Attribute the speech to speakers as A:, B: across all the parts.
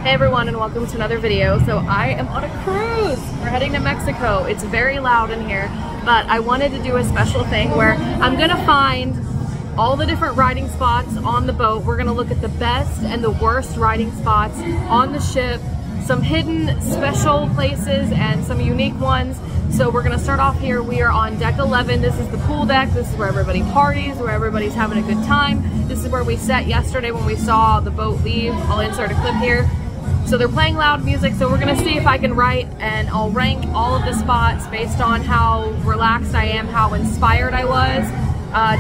A: Hey everyone, and welcome to another video. So I am on a cruise. We're heading to Mexico. It's very loud in here, but I wanted to do a special thing where I'm gonna find all the different riding spots on the boat. We're gonna look at the best and the worst riding spots on the ship, some hidden special places and some unique ones. So we're gonna start off here. We are on deck 11. This is the pool deck. This is where everybody parties, where everybody's having a good time. This is where we sat yesterday when we saw the boat leave. I'll insert a clip here. So they're playing loud music, so we're gonna see if I can write, and I'll rank all of the spots based on how relaxed I am, how inspired I was.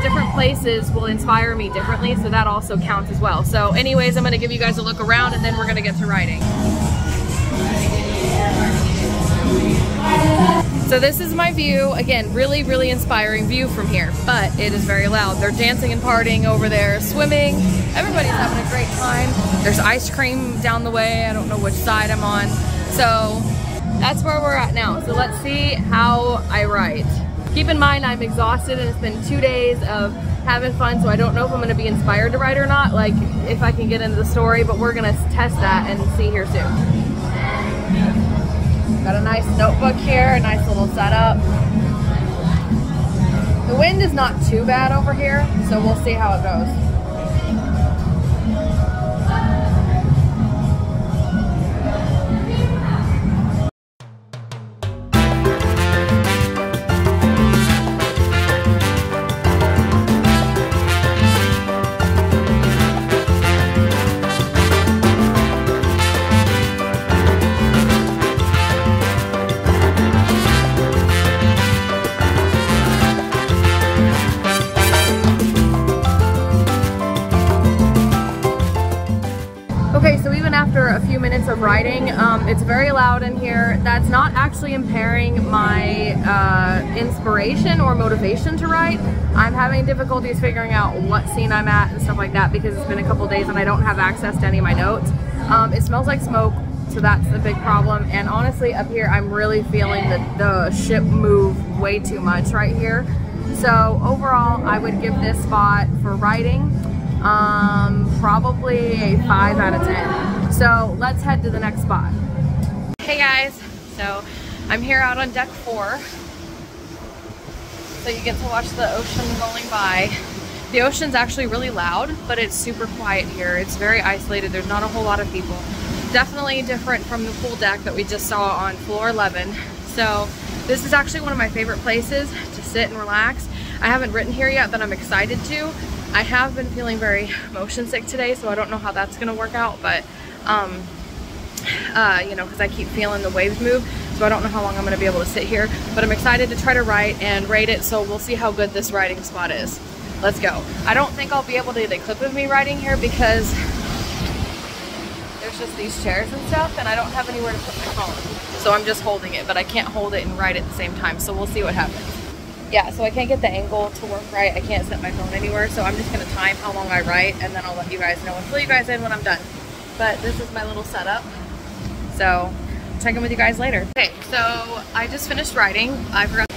A: Different places will inspire me differently, so that also counts as well. So anyways, I'm gonna give you guys a look around and then we're gonna get to writing. So this is my view. Again, really, really inspiring view from here, but it is very loud. They're dancing and partying over there, swimming. Everybody's having a great time. There's ice cream down the way. I don't know which side I'm on. So that's where we're at now. So let's see how I write. Keep in mind, I'm exhausted and it's been 2 days of having fun, so I don't know if I'm gonna be inspired to write or not, like if I can get into the story, but we're gonna test that and see here soon. Got a nice notebook here, a nice little setup. The wind is not too bad over here, so we'll see how it goes. Okay, so even after a few minutes of writing, it's very loud in here. That's not actually impairing my inspiration or motivation to write. I'm having difficulties figuring out what scene I'm at and stuff like that because it's been a couple days and I don't have access to any of my notes. It smells like smoke, so that's the big problem. And honestly, up here, I'm really feeling the ship move way too much right here. So overall, I would give this spot for writing probably a 5 out of 10. So let's head to the next spot. Hey guys, so I'm here out on deck 4. So you get to watch the ocean rolling by. The ocean's actually really loud, but it's super quiet here. It's very isolated. There's not a whole lot of people. Definitely different from the pool deck that we just saw on floor 11. So this is actually one of my favorite places to sit and relax. I haven't written here yet, but I'm excited to. I have been feeling very motion sick today, so I don't know how that's gonna work out, but you know, because I keep feeling the waves move, so I don't know how long I'm gonna be able to sit here, but I'm excited to try to write and rate it, so we'll see how good this writing spot is. Let's go. I don't think I'll be able to get a clip of me writing here because there's just these chairs and stuff, and I don't have anywhere to put my phone, so I'm just holding it, but I can't hold it and write at the same time, so we'll see what happens. Yeah, so I can't get the angle to work right. I can't set my phone anywhere, so I'm just gonna time how long I write, and then I'll let you guys know and fill you guys in when I'm done. But this is my little setup, so I'll check in with you guys later. Okay, so I just finished writing. I forgot.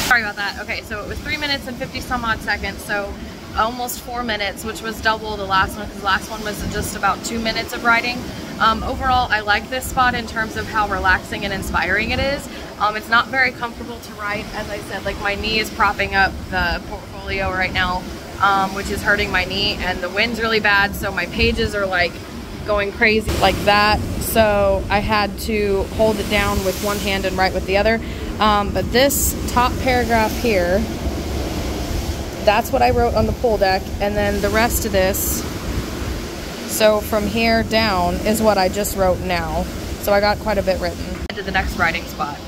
A: Sorry about that. Okay, so it was 3 minutes and 50 some odd seconds, so almost 4 minutes, which was double the last one, because the last one was just about 2 minutes of writing. Overall, I like this spot in terms of how relaxing and inspiring it is. It's not very comfortable to write, as I said, like my knee is propping up the portfolio right now, which is hurting my knee, and the wind's really bad, so my pages are like going crazy like that. So I had to hold it down with one hand and write with the other. But this top paragraph here, that's what I wrote on the pool deck, and then the rest of this, so from here down, is what I just wrote now. So I got quite a bit written. To the next writing spot.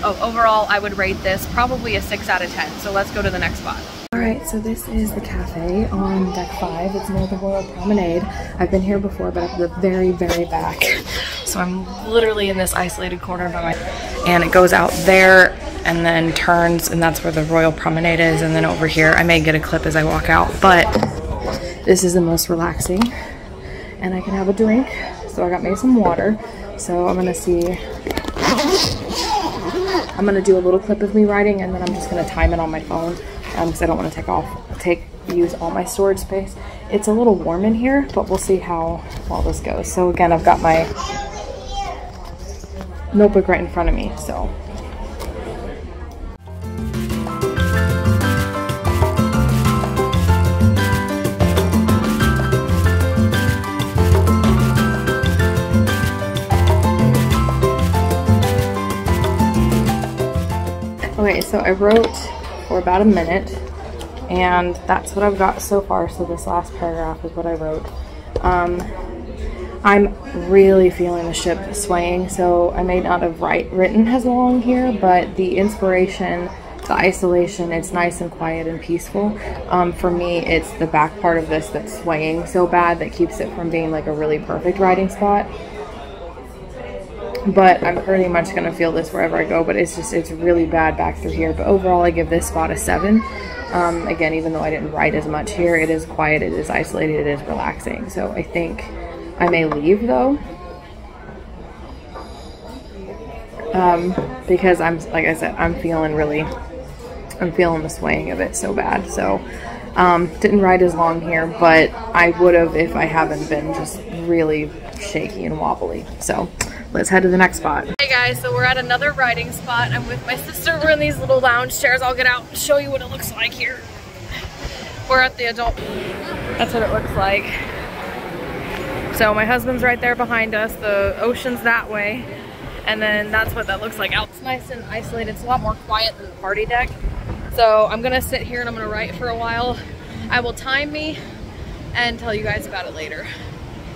A: Oh, overall, I would rate this probably a 6 out of 10. So let's go to the next spot. All right, so this is the cafe on deck 5. It's near the Royal Promenade. I've been here before, but at the very, very back. So I'm literally in this isolated corner by my, and it goes out there and then turns, and that's where the Royal Promenade is. And then over here, I may get a clip as I walk out, but this is the most relaxing. And I can have a drink. So I got me some water. So I'm gonna see. I'm gonna do a little clip of me writing, and then I'm just gonna time it on my phone because I don't want to use all my storage space It's a little warm in here, but we'll see how well this goes. So again, I've got my notebook right in front of me, so. Okay, so I wrote for about a minute, and that's what I've got so far. So this last paragraph is what I wrote. I'm really feeling the ship swaying, so I may not have written as long here, but the inspiration, the isolation, it's nice and quiet and peaceful. For me, it's the back part of this that's swaying so bad that keeps it from being like a really perfect writing spot. But I'm pretty much going to feel this wherever I go, but it's really bad back through here. But overall, I give this spot a 7. Again, even though I didn't write as much here, it is quiet, it is isolated, it is relaxing. So I think I may leave though. Because like I said, I'm feeling the swaying of it so bad. So didn't write as long here, but I would have if I haven't been just really shaky and wobbly. So let's head to the next spot. Hey guys, so we're at another writing spot. I'm with my sister. We're in these little lounge chairs. I'll get out and show you what it looks like here. We're at the adult. That's what it looks like. So my husband's right there behind us. The ocean's that way. And then that's what that looks like out. It's nice and isolated. It's a lot more quiet than the party deck. So I'm gonna sit here and I'm gonna write for a while. I will time me and tell you guys about it later.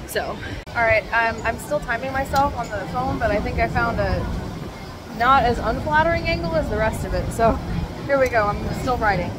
A: So, all right, I'm still timing myself on the phone, but I think I found a not as unflattering angle as the rest of it. So here we go, I'm still writing.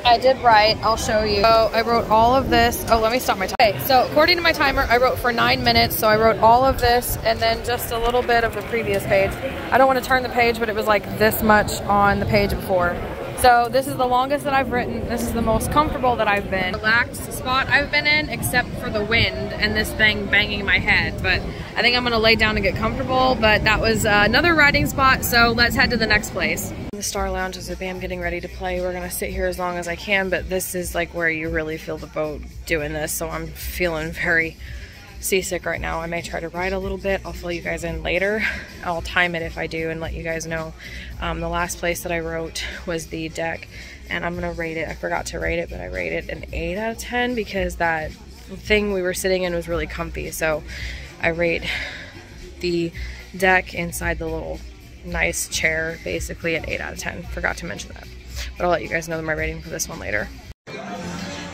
A: I did write, I'll show you. So I wrote all of this. Oh, let me stop my time. Okay, so according to my timer, I wrote for 9 minutes. So I wrote all of this and then just a little bit of the previous page. I don't want to turn the page, but it was like this much on the page before. So this is the longest that I've written. This is the most comfortable that I've been. Relaxed spot I've been in, except for the wind and this thing banging my head. But I think I'm gonna lay down and get comfortable. But that was another writing spot, so let's head to the next place. The Star Lounge is a band getting ready to play. We're gonna sit here as long as I can, but this is like where you really feel the boat doing this. So I'm feeling very seasick right now. I may try to write a little bit. I'll fill you guys in later. I'll time it if I do and let you guys know. The last place that I wrote was the deck, and I'm gonna rate it. I forgot to rate it, but I rated an 8 out of 10 because that thing we were sitting in was really comfy. So I rate the deck inside the little nice chair basically an 8 out of 10. Forgot to mention that, but I'll let you guys know my rating for this one later.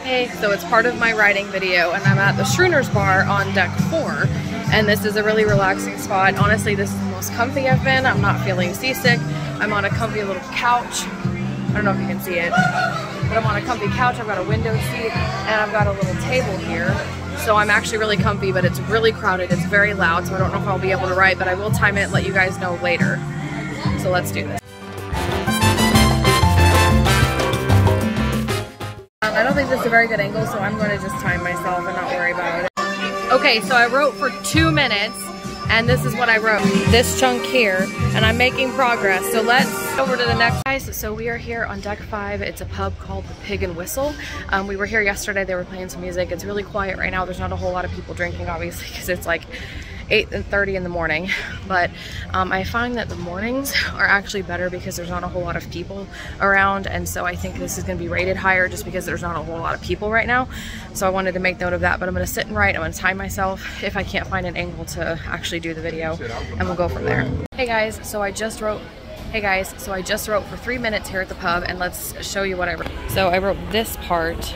A: Hey, so it's part of my writing video, and I'm at the Schroeder's Bar on deck 4, and this is a really relaxing spot. Honestly, this is the most comfy I've been. I'm not feeling seasick. I'm on a comfy little couch. I don't know if you can see it, but I'm on a comfy couch. I've got a window seat, and I've got a little table here. So I'm actually really comfy, but it's really crowded. It's very loud, so I don't know if I'll be able to write, but I will time it and let you guys know later. So let's do this. I don't think this is a very good angle, so I'm going to just time myself and not worry about it. Okay, so I wrote for 2 minutes, and this is what I wrote. This chunk here, and I'm making progress. So let's go over to the next. Guys, so we are here on deck 5. It's a pub called the Pig and Whistle. We were here yesterday. They were playing some music. It's really quiet right now. There's not a whole lot of people drinking, obviously, because it's like 8:30 in the morning. But I find that the mornings are actually better because there's not a whole lot of people around, and so I think this is going to be rated higher just because there's not a whole lot of people right now. So I wanted to make note of that, but I'm going to sit and write. I'm going to time myself if I can't find an angle to actually do the video, and we'll go from there. Hey guys, so I just wrote for 3 minutes here at the pub, and let's show you what I wrote. So I wrote this part.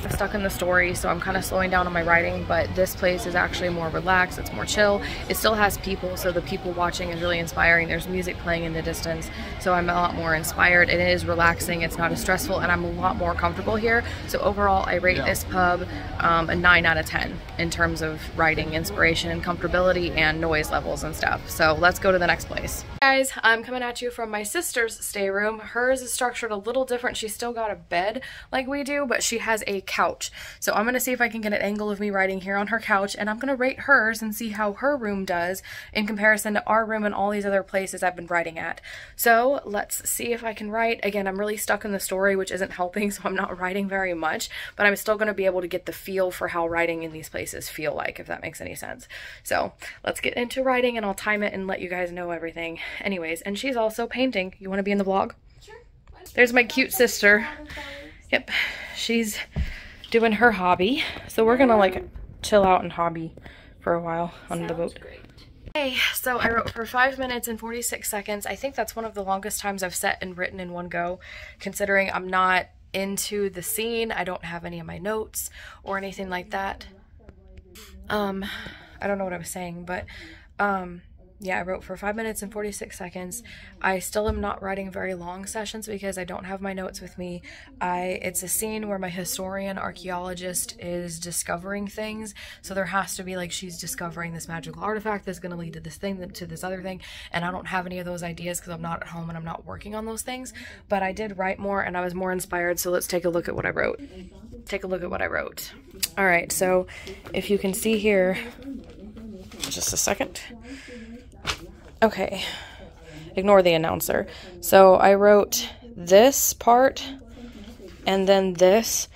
A: I'm stuck in the story, so I'm kind of slowing down on my writing, but this place is actually more relaxed, it's more chill. It still has people, so the people watching is really inspiring. There's music playing in the distance, so I'm a lot more inspired. It is relaxing, it's not as stressful, and I'm a lot more comfortable here. So overall, I rate this pub a 9 out of 10 in terms of writing, inspiration, and comfortability, and noise levels and stuff. So let's go to the next place. Guys, I'm coming at you from my sister's stateroom. Hers is structured a little different. She's still got a bed like we do, but she has a couch. So I'm gonna see if I can get an angle of me writing here on her couch, and I'm gonna rate hers and see how her room does in comparison to our room and all these other places I've been writing at. So let's see if I can write. Again, I'm really stuck in the story, which isn't helping, so I'm not writing very much, but I'm still gonna be able to get the feel for how writing in these places feel like, if that makes any sense. So let's get into writing, and I'll time it and let you guys know everything. Anyways, and she's also painting. You want to be in the vlog? Sure. There's my cute sister. Yep, she's doing her hobby. So we're gonna like chill out and hobby for a while on the boat. Great. Okay, so I wrote for 5 minutes and 46 seconds. I think that's one of the longest times I've sat and written in one go, considering I'm not into the scene. I don't have any of my notes or anything like that. I don't know what I was saying, but yeah, I wrote for 5 minutes and 46 seconds. I still am not writing very long sessions because I don't have my notes with me. It's a scene where my historian archaeologist is discovering things, so there has to be like she's discovering this magical artifact that's going to lead to this thing, to this other thing, and I don't have any of those ideas because I'm not at home and I'm not working on those things. But I did write more and I was more inspired, so let's take a look at what I wrote. Take a look at what I wrote. Alright, so if you can see here, just a second. Okay, ignore the announcer. So I wrote this part, and then this,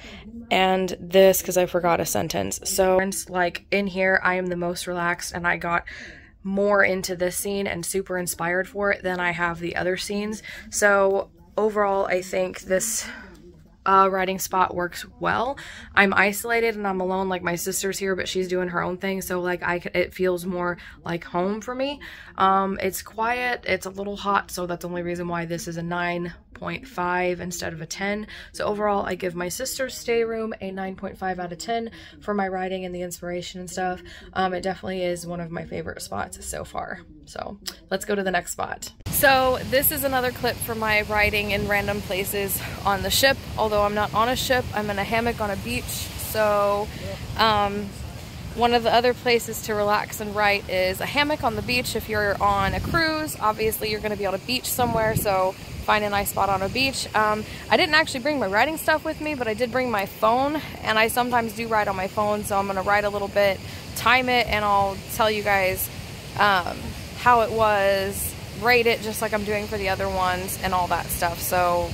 A: and this because I forgot a sentence. So like in here, I am the most relaxed, and I got more into this scene and super inspired for it than I have the other scenes. So overall, I think this writing spot works well. I'm isolated and I'm alone, like my sister's here, but she's doing her own thing, so like it feels more like home for me. It's quiet, it's a little hot, so that's the only reason why this is a 9.5 instead of a 10. So overall, I give my sister's stateroom a 9.5 out of 10 for my writing and the inspiration and stuff. It definitely is one of my favorite spots so far. So let's go to the next spot. So this is another clip from my writing in random places on the ship. Although I'm not on a ship, I'm in a hammock on a beach. So one of the other places to relax and write is a hammock on the beach. If you're on a cruise, obviously you're going to be on a beach somewhere, so find a nice spot on a beach. I didn't actually bring my writing stuff with me, but I did bring my phone, and I sometimes do write on my phone, so I'm going to write a little bit, time it, and I'll tell you guys how it was, rate it just like I'm doing for the other ones and all that stuff. So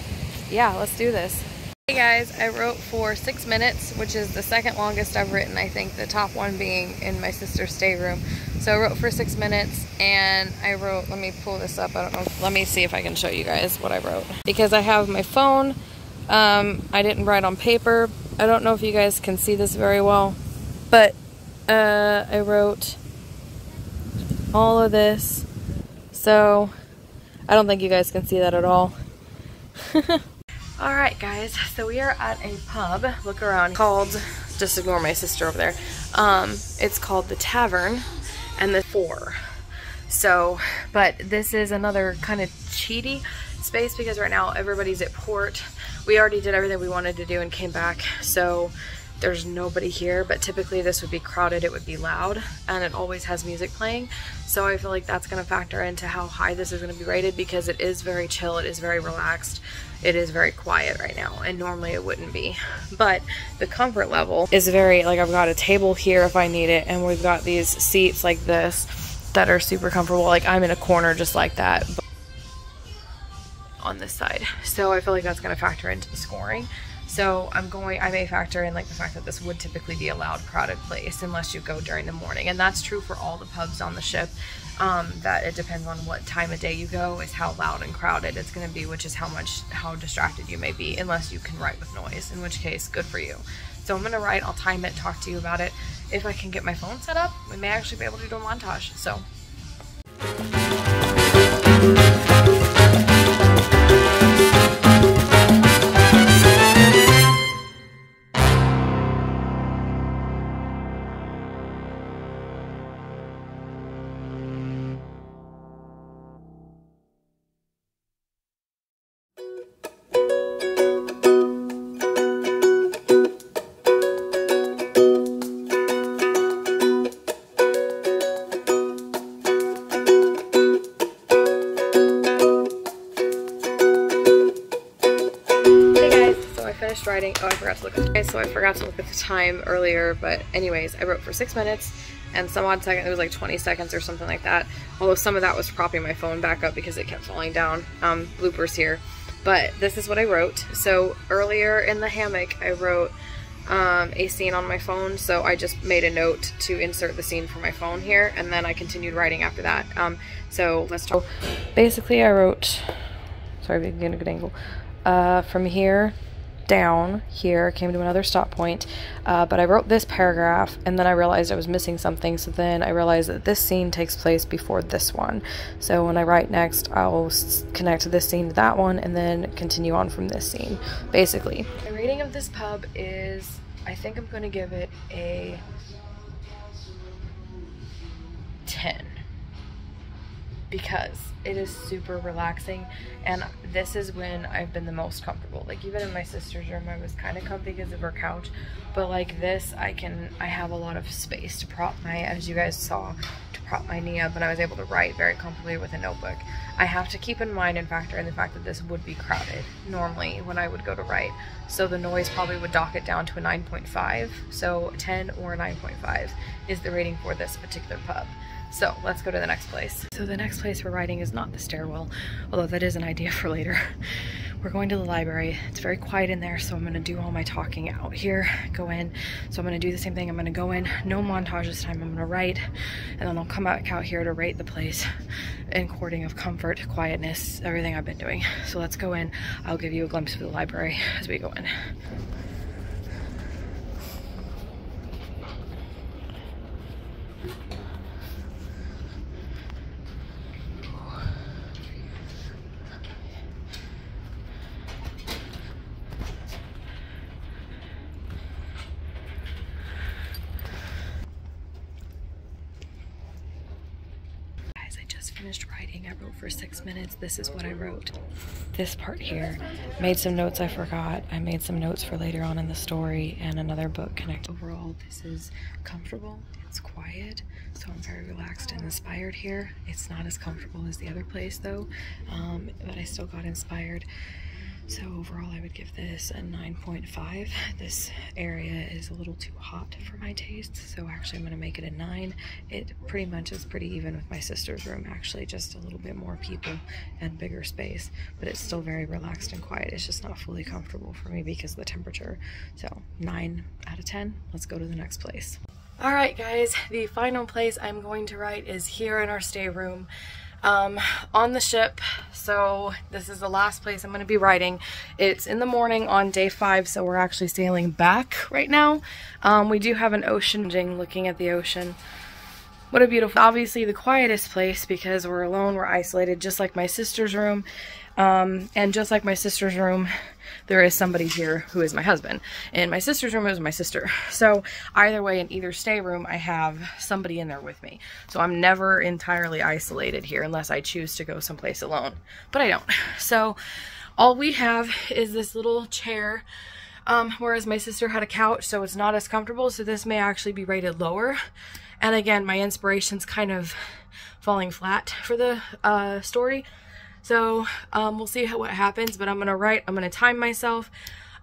A: yeah, let's do this. Hey guys, I wrote for 6 minutes, which is the second longest I've written, I think, the top one being in my sister's stateroom. So I wrote for 6 minutes, and I wrote, let me pull this up, I don't know, let me see if I can show you guys what I wrote. Because I have my phone, I didn't write on paper. I don't know if you guys can see this very well, but I wrote all of this. So I don't think you guys can see that at all. Alright guys, so we are at a pub, look around, called, just ignore my sister over there, it's called The Tavern, and the 4. So, but this is another kind of cheaty space because right now everybody's at port. We already did everything we wanted to do and came back, so there's nobody here, but typically this would be crowded, it would be loud, and it always has music playing. So I feel like that's going to factor into how high this is going to be rated because it is very chill, it is very relaxed, it is very quiet right now, and normally it wouldn't be. But the comfort level is very, like I've got a table here if I need it, and we've got these seats like this that are super comfortable. Like I'm in a corner just like that on this side. So I feel like that's going to factor into the scoring. So I may factor in like the fact that this would typically be a loud, crowded place unless you go during the morning. And that's true for all the pubs on the ship. That it depends on what time of day you go is how loud and crowded it's going to be, which is how distracted you may be, unless you can write with noise, in which case good for you. So I'm going to write, I'll time it, talk to you about it. If I can get my phone set up, we may actually be able to do a montage. So writing. Oh, I forgot to look at the time earlier, but anyways, I wrote for 6 minutes and some odd second. It was like 20 seconds or something like that, although some of that was propping my phone back up because it kept falling down. Bloopers here, but this is what I wrote. So earlier in the hammock I wrote a scene on my phone, so I just made a note to insert the scene for my phone here, and then I continued writing after that. So let's talk. Basically I wrote, sorry if you can get a good angle, from here down here, came to another stop point, but I wrote this paragraph and then I realized I was missing something, so then I realized that this scene takes place before this one. So when I write next, I'll connect this scene to that one and then continue on from this scene. Basically, my rating of this pub is, I think I'm going to give it a 10. Because it is super relaxing, and this is when I've been the most comfortable. Like even in my sister's room I was kind of comfy because of her couch, but like this I have a lot of space to prop my, as you guys saw, to prop my knee up, and I was able to write very comfortably with a notebook. I have to keep in mind and factor in the fact that this would be crowded normally when I would go to write, so the noise probably would dock it down to a 9.5, so 10 or 9.5 is the rating for this particular pub. So let's go to the next place. So the next place we're writing is not the stairwell, although that is an idea for later. We're going to the library. It's very quiet in there, so I'm gonna do all my talking out here, go in. So I'm gonna do the same thing. I'm gonna go in, no montage this time. I'm gonna write, and then I'll come back out here to rate the place in according of comfort, quietness, everything I've been doing. So let's go in. I'll give you a glimpse of the library as we go in. Finished writing. I wrote for 6 minutes. This is what I wrote. This part here, made some notes I forgot. I made some notes for later on in the story and another book connected. Overall, this is comfortable. It's quiet, so I'm very relaxed and inspired here. It's not as comfortable as the other place though, but I still got inspired. So overall I would give this a 9.5. This area is a little too hot for my taste, so actually I'm going to make it a 9. It pretty much is pretty even with my sister's room, actually, just a little bit more people and bigger space, but it's still very relaxed and quiet. It's just not fully comfortable for me because of the temperature. So 9 out of 10. Let's go to the next place. Alright guys, the final place I'm going to write is here in our stateroom. On the ship, so this is the last place I'm going to be writing. It's in the morning on day 5, so we're actually sailing back right now. We do have an ocean, looking at the ocean. What a beautiful, obviously the quietest place because we're alone, we're isolated, just like my sister's room. And just like my sister's room, there is somebody here who is my husband. In my sister's room, it was my sister. So either way, in either stateroom, I have somebody in there with me. So I'm never entirely isolated here unless I choose to go someplace alone. But I don't. So all we have is this little chair, whereas my sister had a couch, so it's not as comfortable. So this may actually be rated lower. And again, my inspiration's kind of falling flat for the story. So we'll see what happens, but I'm going to write, I'm going to time myself.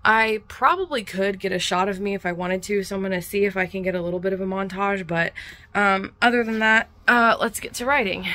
A: I probably could get a shot of me if I wanted to, so I'm going to see if I can get a little bit of a montage, but other than that, let's get to writing.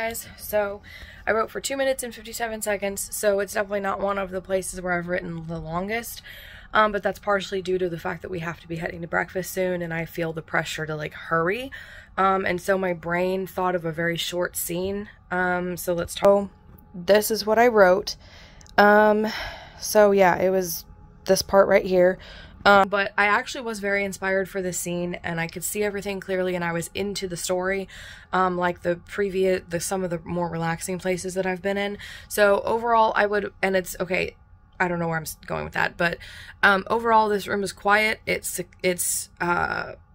A: guys. So I wrote for 2 minutes and 57 seconds, so it's definitely not one of the places where I've written the longest. But that's partially due to the fact that we have to be heading to breakfast soon, and I feel the pressure to like hurry. And so my brain thought of a very short scene. So let's talk. So this is what I wrote. So yeah, it was this part right here. But I actually was very inspired for this scene, and I could see everything clearly, and I was into the story, like some of the more relaxing places that I've been in. So overall, I would, and it's okay, I don't know where I'm going with that, but overall, this room is quiet. It's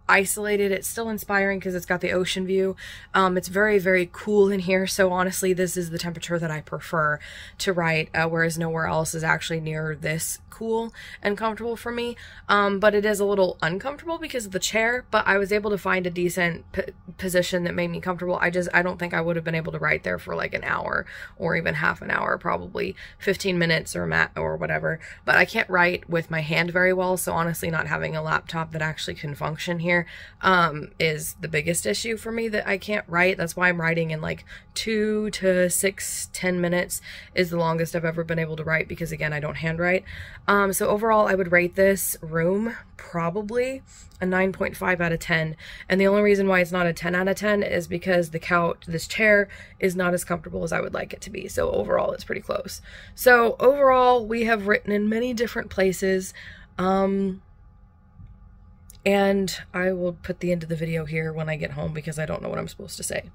A: isolated. It's still inspiring because it's got the ocean view. It's very, very cool in here. So honestly, this is the temperature that I prefer to write, whereas nowhere else is actually near this cool and comfortable for me. But it is a little uncomfortable because of the chair, but I was able to find a decent position that made me comfortable. I don't think I would have been able to write there for like an hour or even half an hour, probably 15 minutes or whatever. But I can't write with my hand very well, so honestly, not having a laptop that actually can function here is the biggest issue for me, that I can't write. That's why I'm writing in like 2 to 10 minutes is the longest I've ever been able to write, because again, I don't handwrite. So overall, I would rate this room probably a 9.5 out of 10. And the only reason why it's not a 10 out of 10 is because this chair is not as comfortable as I would like it to be. So overall, it's pretty close. So overall, we have written in many different places. And I will put the end of the video here when I get home because I don't know what I'm supposed to say.